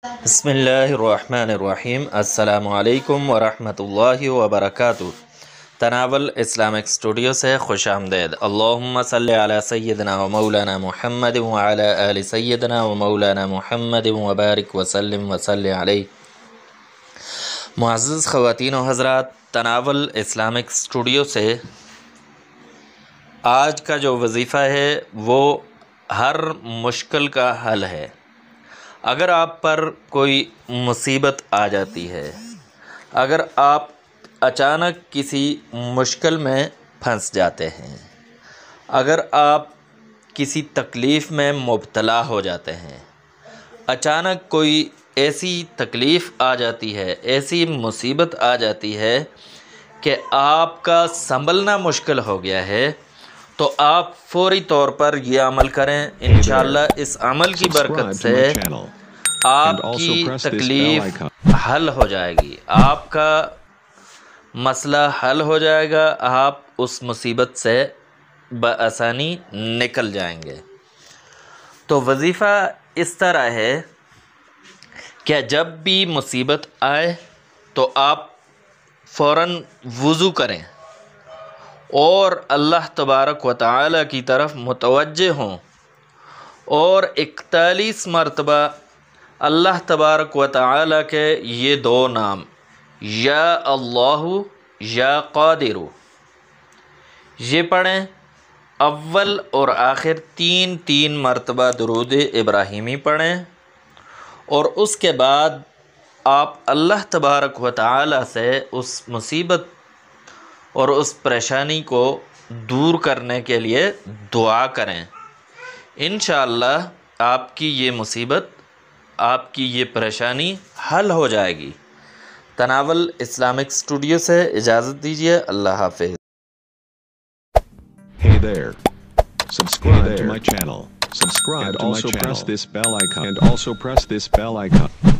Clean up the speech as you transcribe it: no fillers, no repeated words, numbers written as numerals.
بسم اللہ الرحمن الرحیم۔ السلام علیکم ورحمۃ اللہ وبرکاتہ۔ تناول اسلامک اسٹوڈیو سے خوش آمدید۔ اللہم صلی علی سیدنا و مولانا محمد وعلی آل سیدنا و مولانا محمد وبارک وسلم وصلی علیہ۔ معزز خواتین و حضرات، تناول اسلامک اسٹوڈیو سے آج کا جو وظیفہ ہے وہ ہر مشکل کا حل ہے۔ اگر آپ پر کوئی مصیبت آ جاتی ہے، اگر آپ اچانک کسی مشکل میں پھنس جاتے ہیں، اگر آپ کسی تکلیف میں مبتلا ہو جاتے ہیں، اچانک کوئی ایسی تکلیف آ جاتی ہے، ایسی مصیبت آ جاتی ہے کہ آپ کا سنبھلنا مشکل ہو گیا ہے، تو آپ فوری طور پر یہ عمل کریں۔ انشاءاللہ اس عمل کی برکت سے آپ کی تکلیف حل ہو جائے گی، آپ کا مسئلہ حل ہو جائے گا، آپ اس مصیبت سے بآسانی نکل جائیں گے۔ تو وظیفہ اس طرح ہے کہ جب بھی مصیبت آئے تو آپ فوراً وضو کریں اور اللہ تبارک و تعالی کی طرف متوجہ ہوں، اور 41 مرتبہ اللہ تبارک و تعالی کے یہ دو نام یا اللہ یا قادر یہ پڑھیں۔ اول اور آخر تین مرتبہ درود ابراہیمی پڑھیں، اور اس کے بعد آپ اللہ تبارک و تعالی سے اس مصیبت اور اس پریشانی کو دور کرنے کے لیے دعا کریں۔ انشاءاللہ آپ کی یہ مصیبت، آپ کی یہ پریشانی حل ہو جائے گی۔ تناول اسلامک اسٹوڈیو سے اجازت دیجیے، اللہ حافظ۔ Hey there. Subscribe to my channel. Subscribe and also press this bell icon.